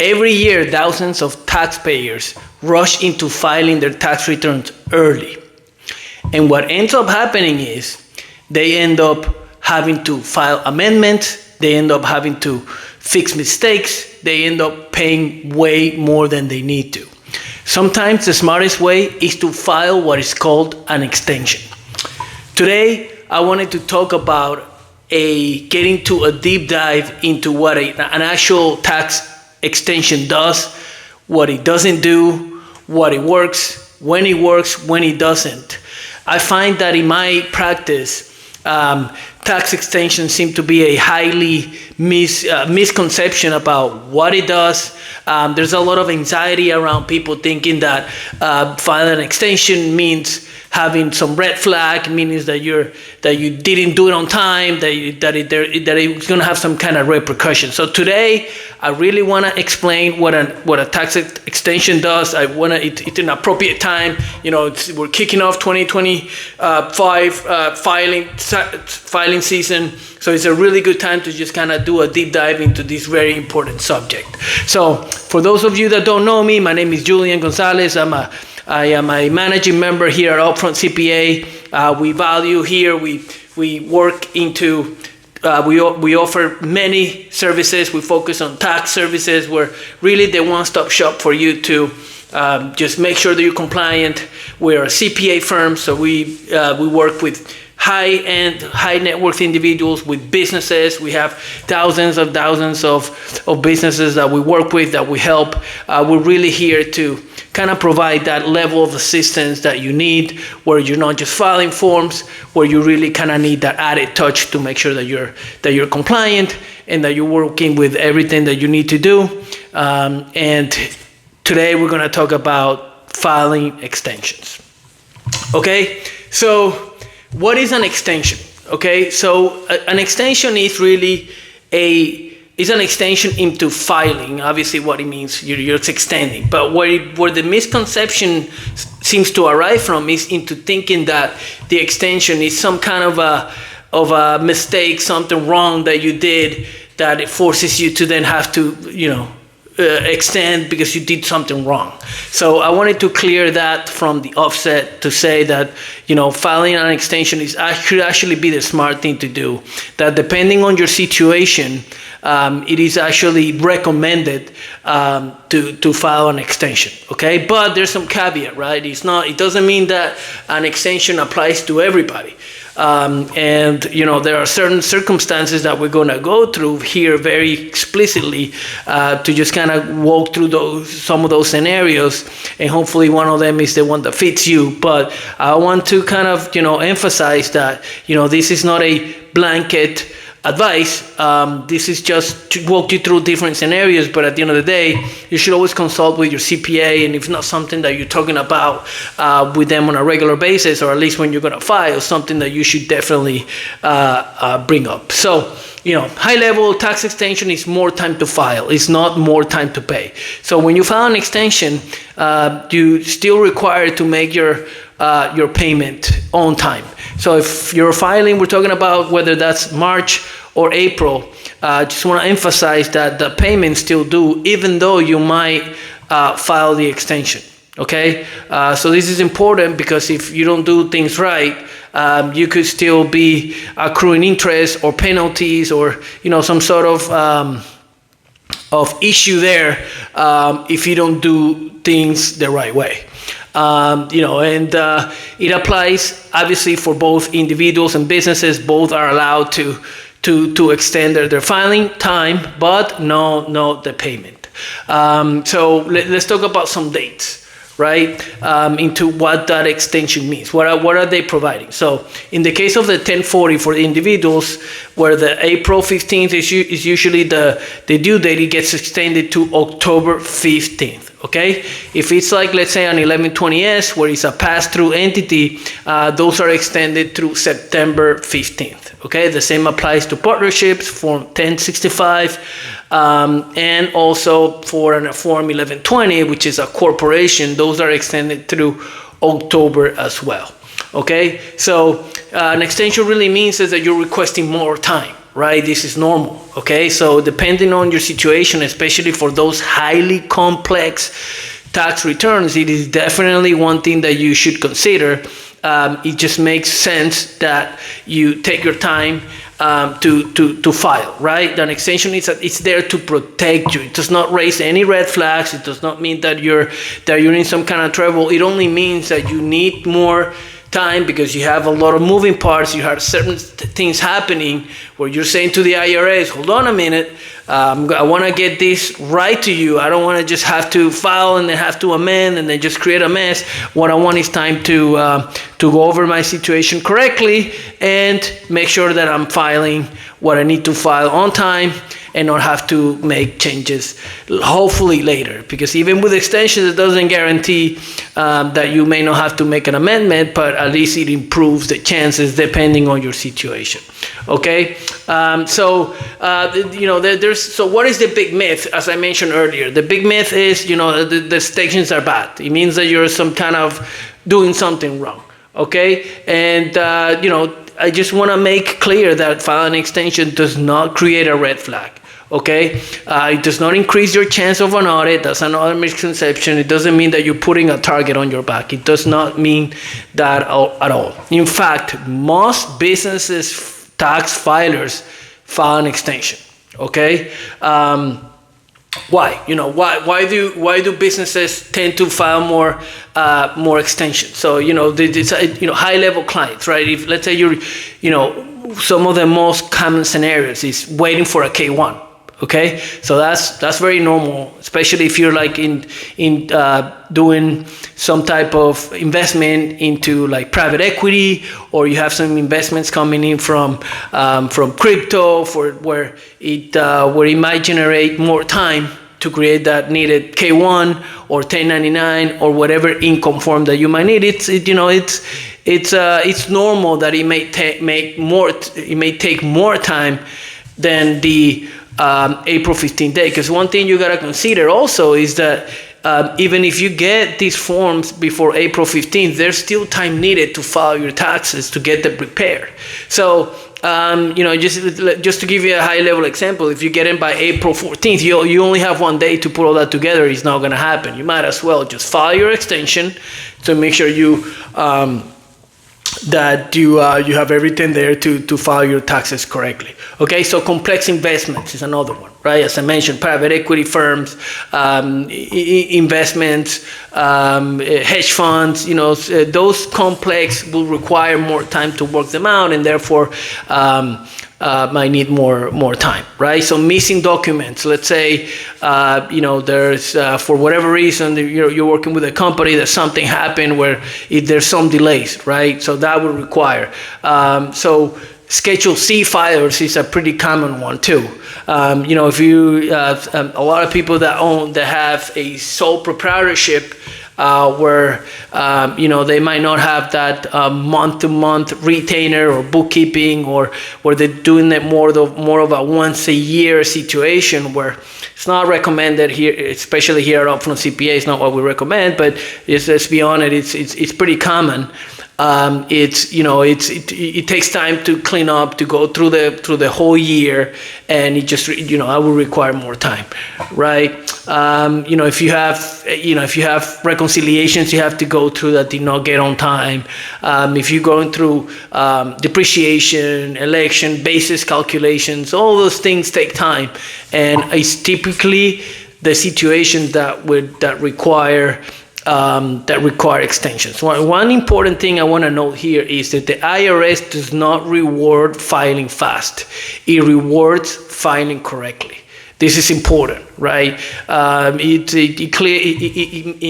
Every year, thousands of taxpayers rush into filing their tax returns early. And what ends up happening is they end up having to file amendments, they end up having to fix mistakes, they end up paying way more than they need to. Sometimes the smartest way is to file what is called an extension. Today, I wanted to talk about getting to a deep dive into what an actual tax extension does, what it doesn't do, what it works, when it doesn't. I find that in my practice, tax extensions seem to be a highly misconception about what it does. There's a lot of anxiety around people thinking that filing an extension means having some red flag, means that you didn't do it on time, that it's going to have some kind of repercussion. So today, I really want to explain what a tax extension does. It's an appropriate time. We're kicking off 2025 filing season. So it's a really good time to just kind of do a deep dive into this very important subject. So for those of you that don't know me, my name is Julian Gonzalez. I am a managing member here at Upfront CPA. We value here, we work into, we offer many services. We focus on tax services. We're really the one-stop shop for you to just make sure that you're compliant. We're a CPA firm, so we work with high-end, high-net-worth individuals, with businesses. We have thousands of businesses that we work with, that we help. We're really here to kind of provide that level of assistance that you need, where you're not just filing forms, where you really kind of need that added touch to make sure that you're compliant and that you're working with everything that you need to do. And today we're going to talk about filing extensions. Okay, so what is an extension? Okay, so an extension is really an extension into filing. Obviously, what it means, you're extending. But where the misconception seems to arise from is into thinking that the extension is some kind of a mistake, something wrong that you did, that it forces you to then have to, extend because you did something wrong. So I wanted to clear that from the offset to say that, filing an extension should actually be the smart thing to do. That depending on your situation, it is actually recommended to file an extension. Okay, but there's some caveat, right? It doesn't mean that an extension applies to everybody. And there are certain circumstances that we're going to go through here very explicitly to just kind of walk through some of those scenarios, and hopefully one of them is the one that fits you. But I want to kind of emphasize that this is not a blanket advice. This is just to walk you through different scenarios, but at the end of the day, you should always consult with your CPA, and if not something that you're talking about with them on a regular basis, or at least when you're going to file, something that you should definitely bring up. So, high level tax extension is more time to file. It's not more time to pay. So when you file an extension, you still require to make your payment on time. So if you're filing, we're talking about whether that's March or April, just want to emphasize that the payment's still due, even though you might file the extension. Okay, so this is important because if you don't do things right, you could still be accruing interest or penalties or some sort of issue there if you don't do things the right way. It applies obviously for both individuals and businesses. Both are allowed to extend their filing time, but no the payment. So let's talk about some dates, right? Into what that extension means. What are they providing? So in the case of the 1040 for the individuals, where the April 15th is usually the due date, it gets extended to October 15th. Okay, if it's like, let's say, an 1120S where it's a pass-through entity, those are extended through September 15th. Okay, the same applies to partnerships, Form 1065, and also for a Form 1120, which is a corporation, those are extended through October as well. Okay, so an extension really means is that you're requesting more time. right? This is normal, okay? So depending on your situation, especially for those highly complex tax returns, it is definitely one thing that you should consider. It just makes sense that you take your time to file, right? An extension it's there to protect you. It does not raise any red flags. It does not mean that you're in some kind of trouble. It only means that you need more time because you have a lot of moving parts. You have certain things happening where you're saying to the IRS, hold on a minute, I want to get this right to you. I don't want to just have to file and then have to amend and then just create a mess. What I want is time to go over my situation correctly and make sure that I'm filing what I need to file on time and not have to make changes hopefully later, because even with extensions it doesn't guarantee that you may not have to make an amendment, but at least it improves the chances depending on your situation. Okay, so what is the big myth? As I mentioned earlier, the big myth is the extensions are bad. It means that you're some kind of doing something wrong. Okay, and I just want to make clear that filing an extension does not create a red flag. Okay, it does not increase your chance of an audit. That's another misconception. It doesn't mean that you're putting a target on your back. It does not mean that at all. In fact, most businesses, tax filers, file an extension. Okay, why? Why do businesses tend to file more extensions? So high level clients, right? If let's say some of the most common scenarios is waiting for a K-1. Okay, so that's very normal, especially if you're like in doing some type of investment into like private equity, or you have some investments coming in from crypto, where it might generate more time to create that needed K-1 or 1099 or whatever income form that you might need. It's normal that it may take more time than the April 15th day, because one thing you got to consider also is that even if you get these forms before April 15th, there's still time needed to file your taxes to get them prepared. So just to give you a high level example, if you get in by April 14th, you only have one day to put all that together. It's not going to happen. You might as well just file your extension to make sure you have everything there to file your taxes correctly. Okay, so complex investments is another one, right? As I mentioned, private equity firms, investments, hedge funds, those complex will require more time to work them out, and therefore might need more time, right? So missing documents, let's say, there's for whatever reason you're working with a company that something happened where there's some delays, right? So that would require. So Schedule C filers is a pretty common one too. If you a lot of people that have a sole proprietorship, where they might not have that month-to-month retainer or bookkeeping, or where they're doing it more of a once-a-year situation, where it's not recommended here, especially here at Upfront CPA. It's not what we recommend, but let's be honest, it's pretty common. It takes time to clean up, to go through the whole year, and it just I will require more time, right? If you have reconciliations you have to go through that did not get on time, if you're going through depreciation, election basis calculations, all those things take time, and it's typically the situations that require extensions. One important thing I want to note here is that the IRS does not reward filing fast. It rewards filing correctly. This is important, right? It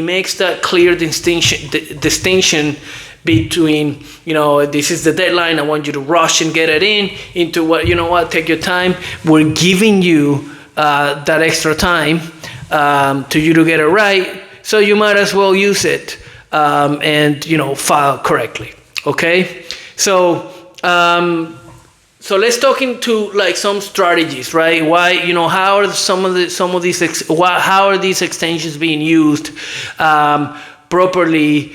makes that clear distinction between, this is the deadline, I want you to rush and get it into what, take your time. We're giving you that extra time to you to get it right. So you might as well use it and file correctly. Okay, so let's talk into like some strategies, right? Why how are these extensions being used? properly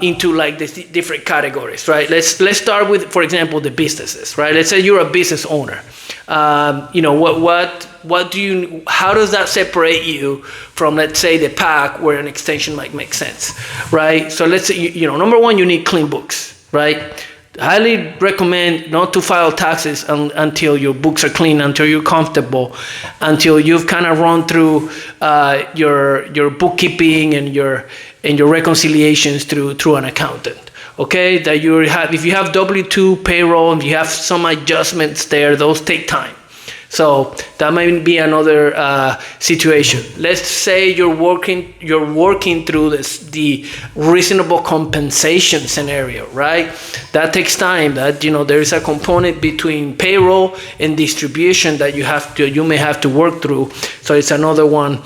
into like the different categories, right? Let's start with, for example, the businesses, right? Let's say you're a business owner. What do you? How does that separate you from, let's say, the pack where an extension might make sense, right? So let's say number one, you need clean books, right? Highly recommend not to file taxes until your books are clean, until you're comfortable, until you've kind of run through your bookkeeping and your reconciliations through an accountant. Okay, that if you have W-2 payroll and you have some adjustments there, those take time. So that might be another situation. Let's say you're working through the reasonable compensation scenario, right? That takes time. That there is a component between payroll and distribution that you may have to work through. So it's another one.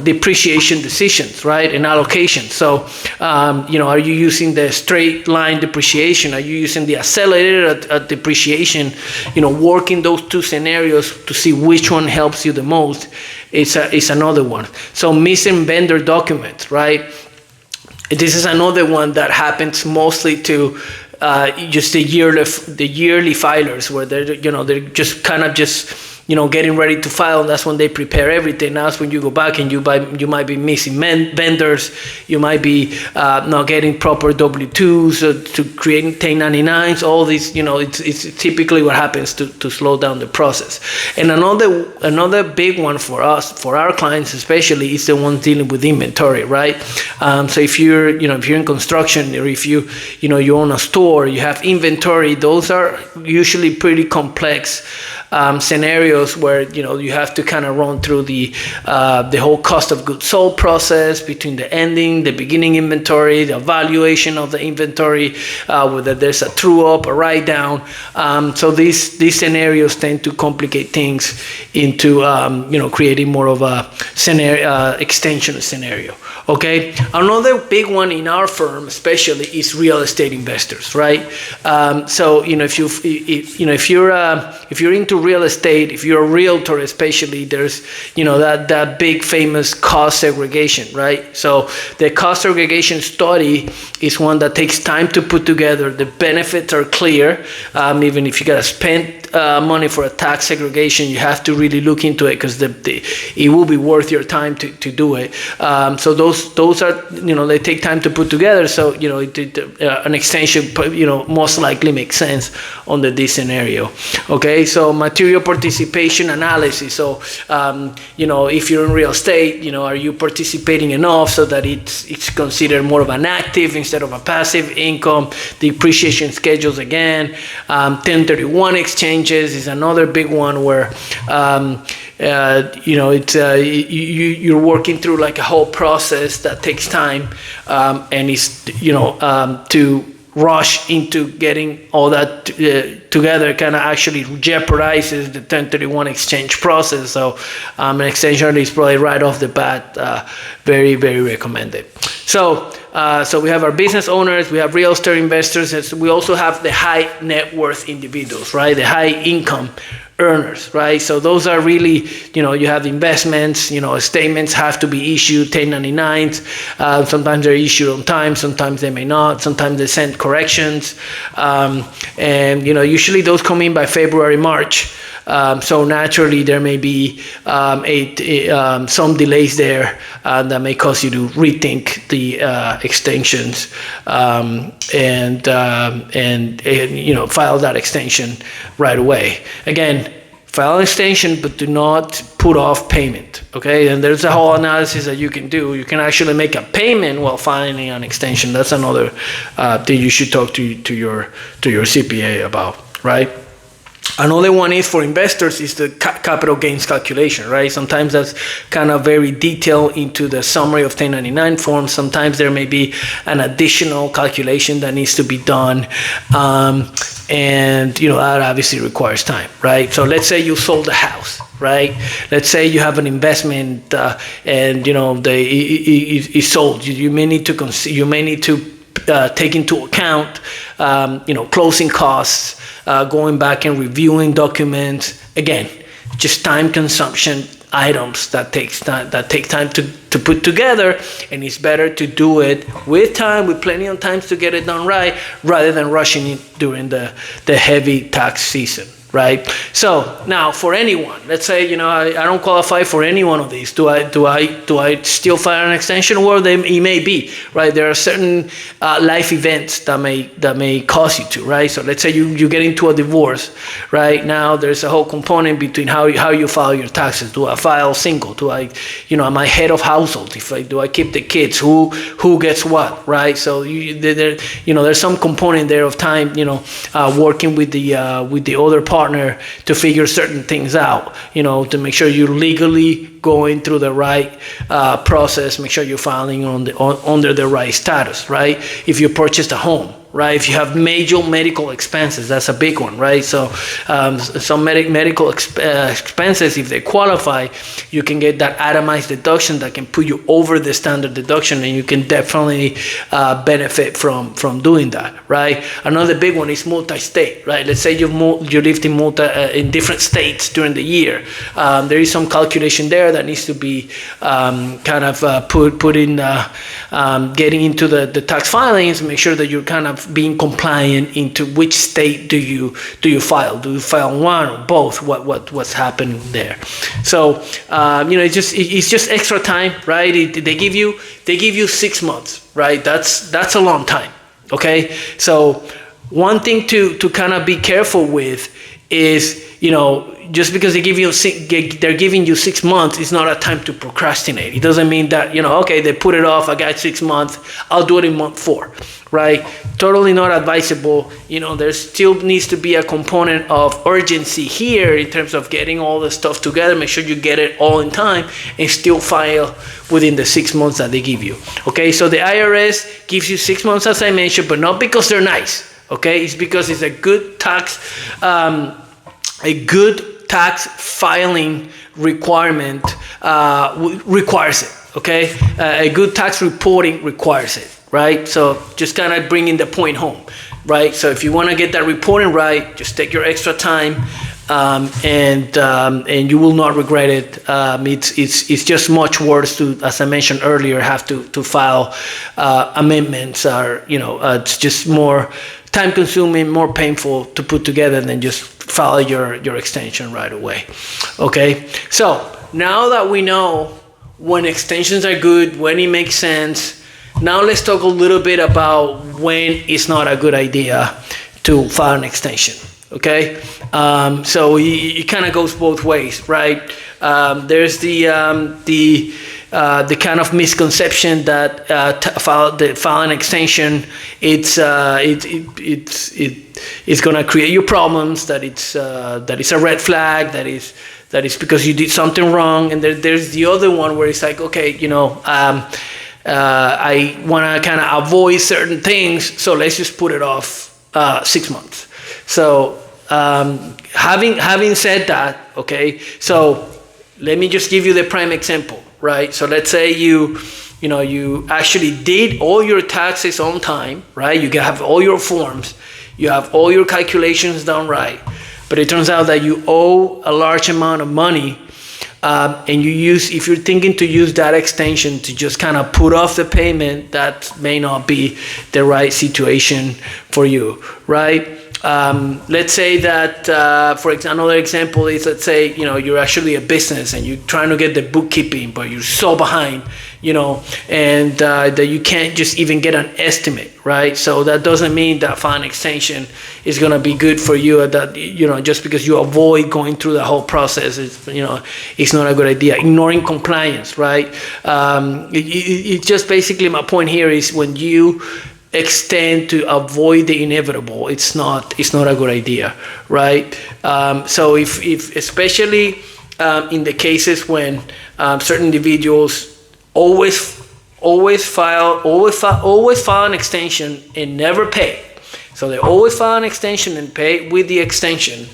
Depreciation decisions, right, and allocation. So are you using the straight line depreciation? Are you using the accelerated depreciation? Working those two scenarios to see which one helps you the most is another one. So missing vendor documents, right? This is another one that happens mostly to just the yearly filers, where they're just kind of getting ready to file, and that's when they prepare everything. That's when you go back and you might be missing vendors, you might be not getting proper W-2s to creating 1099s. All these, it's typically what happens to slow down the process. And another big one for us, for our clients especially, is the ones dealing with inventory, right? So if you're in construction, or if you own a store, you have inventory. Those are usually pretty complex scenarios where you have to kind of run through the whole cost of goods sold process between the beginning inventory, the evaluation of the inventory, whether there's a true up or write down. So these scenarios tend to complicate things into creating more of a scenario extension scenario. Okay, another big one in our firm especially is real estate investors, right? So if you're into real estate, if you're a realtor especially, there's that big famous cost segregation, right? So the cost segregation study is one that takes time to put together. The benefits are clear. Even if you gotta spend money for a tax segregation, you have to really look into it, because it will be worth your time to do it. So those are they take time to put together. So an extension most likely makes sense under this scenario. Okay, so material participation analysis. So if you're in real estate, are you participating enough so that it's considered more of an active instead of a passive income? Depreciation schedules again. 1031 exchanges is another big one where you're working through like a whole process that takes time, and it's to rush into getting all that together kind of actually jeopardizes the 1031 exchange process. So an extension is probably right off the bat very, very recommended. So we have our business owners, we have real estate investors, and we also have the high net worth individuals, right? The high income earners, right? So those are really, you have investments, statements have to be issued, 1099s. Sometimes they're issued on time, sometimes they may not, sometimes they send corrections. And usually those come in by February, March. So naturally there may be some delays there that may cause you to rethink the extensions and file that extension right away. Again, file an extension, but do not put off payment. Okay, and there's a whole analysis that you can do. You can actually make a payment while filing an extension. That's another thing you should talk to your CPA about, right? Another one is for investors is the capital gains calculation, right? Sometimes that's kind of very detailed into the summary of 1099 forms. Sometimes there may be an additional calculation that needs to be done. And that obviously requires time, right? So let's say you sold a house, right? Let's say you have an investment and it's sold. You may need to take into account closing costs, going back and reviewing documents. Again, just time consumption items that take time to put together, and it's better to do it with time, with plenty of time to get it done right, rather than rushing it during the heavy tax season. Right. So now, for anyone, let's say I don't qualify for any one of these. Do I still file an extension? Well, it may be, right. There are certain life events that may cause you to, right. So let's say you get into a divorce, right. Now there's a whole component between how you file your taxes. Do I file single? Do I, am I head of household? Do I keep the kids? Who gets what, right? So there's some component there of time, working with the other partner to figure certain things out, to make sure you're legally going through the right process, make sure you're filing under the right status, right? If you purchased a home, right? If you have major medical expenses, that's a big one, right? So some medical expenses, if they qualify, you can get that itemized deduction that can put you over the standard deduction, and you can definitely benefit from doing that, right? Another big one is multi-state, right? Let's say you lived in different states during the year. There is some calculation there that needs to be put in, getting into the tax filings, make sure that you're kind of being compliant into which state do you file. Do you file one or both? What's happening there? So it's just extra time, right? They give you 6 months, right? That's a long time. Okay, so one thing to kind of be careful with is, just because they're giving you 6 months, it's not a time to procrastinate. It doesn't mean that, okay, they put it off, I got 6 months, I'll do it in month 4, right? Totally not advisable. There still needs to be a component of urgency here in terms of getting all the stuff together, make sure you get it all in time, and still file within the 6 months that they give you. Okay, so the IRS gives you 6 months, as I mentioned, but not because they're nice. Okay, it's because it's a good tax filing requirement, requires it. Okay, a good tax reporting requires it, right? So just kind of bringing the point home, right? So if you want to get that reporting right, just take your extra time, and you will not regret it. It's just much worse to, as I mentioned earlier, have to file amendments. It's just more time consuming, more painful to put together than just file your extension right away. Okay, so now that we know when extensions are good, when it makes sense, now let's talk a little bit about when it's not a good idea to file an extension. Okay, so it kind of goes both ways, right? There's the kind of misconception that file an extension, it's going to create you problems, that it's a red flag, that is because you did something wrong. And there's the other one where it's like, okay, I want to kind of avoid certain things, so let's just put it off 6 months. So having said that, okay, so let me just give you the prime example, right? So let's say you actually did all your taxes on time, right? You have all your forms, you have all your calculations done right, but it turns out that you owe a large amount of money, and if you're thinking to use that extension to just kind of put off the payment, that may not be the right situation for you, right? Let's say that, for example, another example is, let's say, you're actually a business and you're trying to get the bookkeeping, but you're so behind, and that you can't just even get an estimate, right? So that doesn't mean that filing extension is going to be good for you. That, just because you avoid going through the whole process, it's not a good idea. Ignoring compliance, right? It's just basically, my point here is, when you extend to avoid the inevitable, it's not a good idea, right? So if especially in the cases when certain individuals always file an extension and never pay, so they always file an extension and pay with the extension,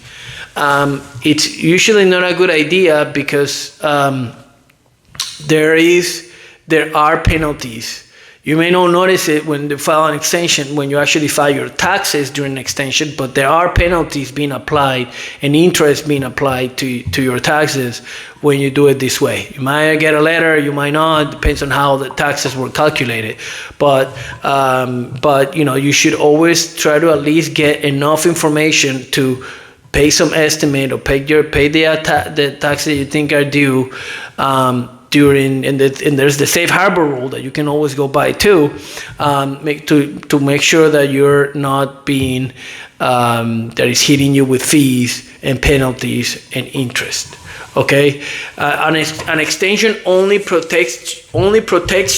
it's usually not a good idea, because there are penalties You may not notice it when you file an extension, when you actually file your taxes during an extension, but there are penalties being applied and interest being applied to your taxes when you do it this way. You might get a letter, you might not, depends on how the taxes were calculated. But you should always try to at least get enough information to pay some estimate or pay the taxes you think are due. And there's the safe harbor rule that you can always go by too, to make sure that you're not being that is hitting you with fees and penalties and interest. Okay, an extension only protects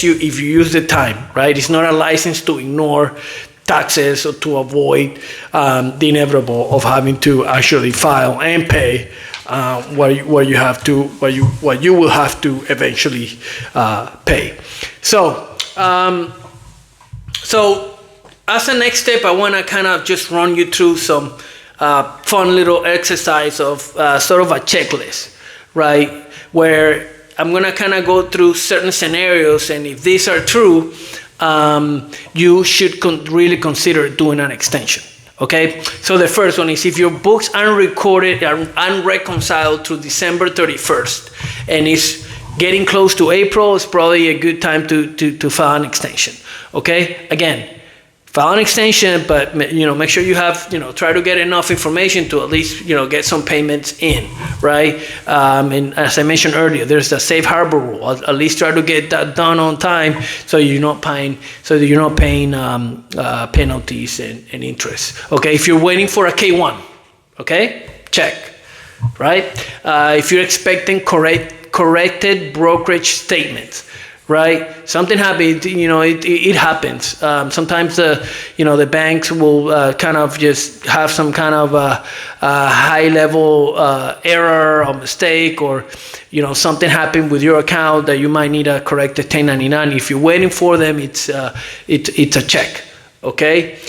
you if you use the time, right? It's not a license to ignore taxes or to avoid the inevitable of having to actually file and pay what you will have to eventually pay. So as a next step, I want to kind of just run you through some fun little exercise of sort of a checklist, right? Where I'm going to kind of go through certain scenarios, and if these are true, you should really consider doing an extension. Okay, so the first one is if your books are recorded and unreconciled through December 31st and it's getting close to April, it's probably a good time to file an extension. Okay, again, file an extension, but make sure you have try to get enough information to at least get some payments in, right? And as I mentioned earlier, there's the safe harbor rule. At least try to get that done on time, so you're not paying penalties and interest. Okay, if you're waiting for a K1, okay, check, right? If you're expecting corrected brokerage statements. Right, something happened. It happens. Sometimes the banks will kind of just have some kind of a high level error or mistake, or something happened with your account that you might need a corrected 1099. If you're waiting for them, it's a check. Okay,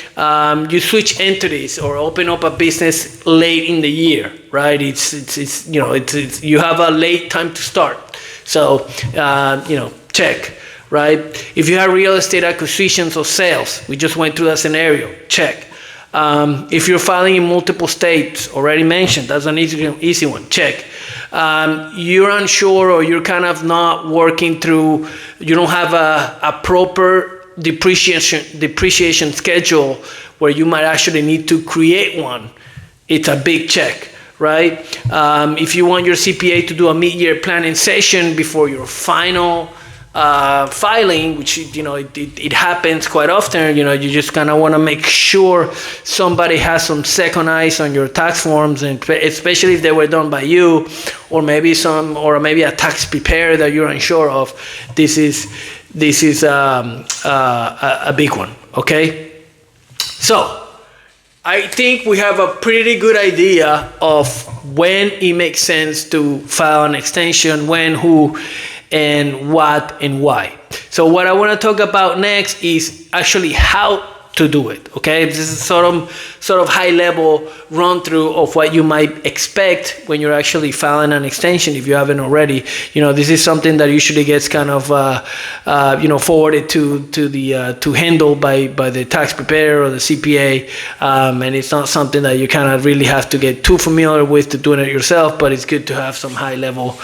you switch entities or open up a business late in the year. Right, it's you have a late time to start. So check, right? If you have real estate acquisitions or sales, we just went through that scenario, check. If you're filing in multiple states, already mentioned, that's an easy one, check. You're unsure, or you're kind of not working through, you don't have a proper depreciation schedule where you might actually need to create one, it's a big check. Right? If you want your CPA to do a mid-year planning session before your final filing, which it happens quite often, you just kind of want to make sure somebody has some second eyes on your tax forms, and especially if they were done by you, or maybe a tax preparer that you're unsure of. This is a big one. Okay, so I think we have a pretty good idea of when it makes sense to file an extension, when, who, and what, and why. So what I want to talk about next is actually how to do it. Okay, this is sort of high level run through of what you might expect when you're actually filing an extension. If you haven't already, this is something that usually gets kind of forwarded to handle by the tax preparer or the CPA, and it's not something that you kind of really have to get too familiar with to doing it yourself. But it's good to have some high level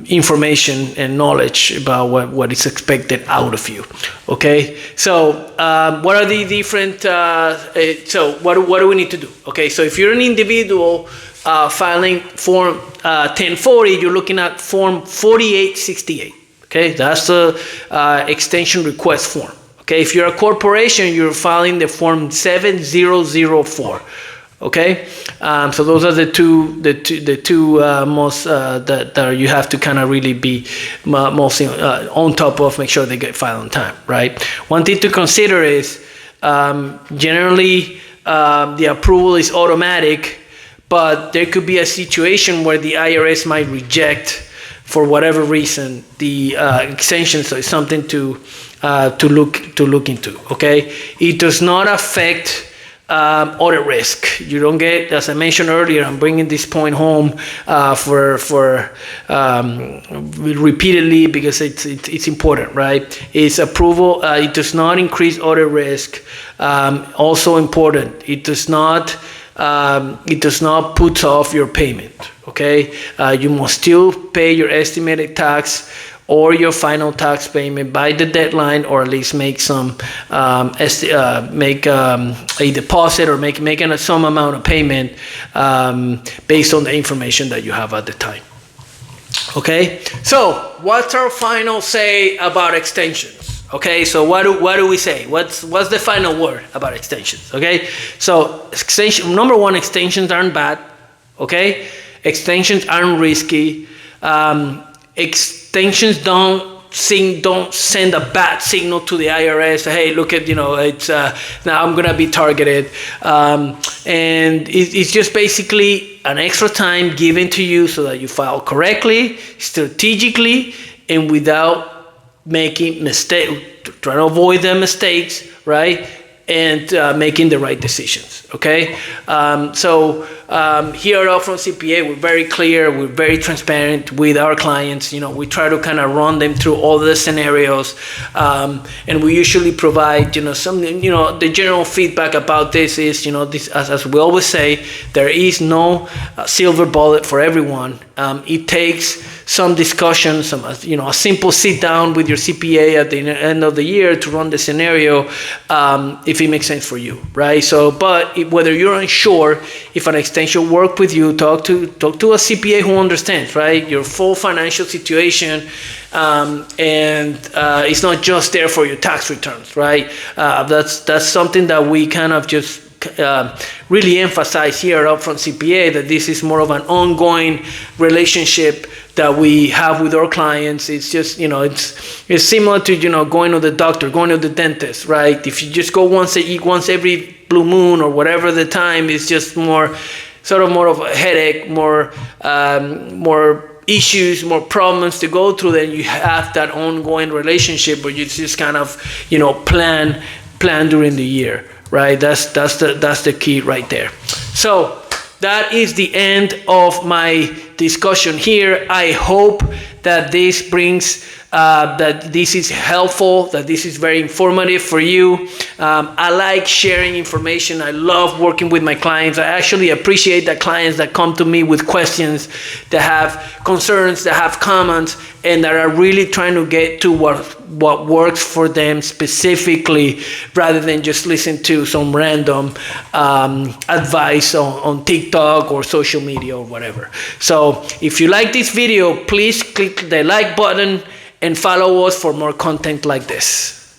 information and knowledge about what is expected out of you. Okay, so what are the different so what do we need to do? Okay, so if you're an individual filing form 1040, you're looking at form 4868. Okay, that's the extension request form. Okay, if you're a corporation, you're filing the form 7004. Okay, so those are the two most that you have to kind of really be most on top of, make sure they get filed on time, right? One thing to consider is generally the approval is automatic, but there could be a situation where the IRS might reject for whatever reason the extension. So it's something to look into. Okay, it does not affect audit risk. You don't get, as I mentioned earlier, I'm bringing this point home repeatedly because it's important, right? It's approval. It does not increase audit risk. Also important, it does not put off your payment. Okay, you must still pay your estimated tax or your final tax payment by the deadline, or at least make some make a deposit, or making some amount of payment based on the information that you have at the time. Okay, so what's our final say about extensions? Okay, so what do we say? What's the final word about extensions? Okay, so number one, extensions aren't bad. Okay, extensions aren't risky. Extensions don't send a bad signal to the IRS. Hey, look at, it's now I'm gonna be targeted, and it's just basically an extra time given to you so that you file correctly, strategically, and without making mistakes, trying to avoid the mistakes, right? And making the right decisions. Okay, so here at Upfront CPA, we're very clear, we're very transparent with our clients. We try to kind of run them through all the scenarios, and we usually provide, some, the general feedback about this is, this, as we always say, there is no silver bullet for everyone. It takes some discussion, a simple sit down with your CPA at the end of the year to run the scenario, if it makes sense for you, right? So, but whether you're unsure if an extension work with you, talk to a CPA who understands, right, your full financial situation, and it's not just there for your tax returns, right? That's something that we kind of just really emphasize here at Upfront CPA, that this is more of an ongoing relationship that we have with our clients. It's just, it's similar to, going to the doctor, going to the dentist, right? If you just go once every blue moon or whatever the time, it's just more of a headache, more issues, more problems to go through. Then you have that ongoing relationship where you just kind of, plan during the year, right? That's the key right there. So that is the end of my discussion here. I hope that this brings, that this is helpful, that this is very informative for you. I like sharing information. I love working with my clients. I actually appreciate the clients that come to me with questions, that have concerns, that have comments, and that are really trying to get to what works for them specifically, rather than just listen to some random advice on TikTok or social media or whatever. So if you like this video, please click the like button and follow us for more content like this.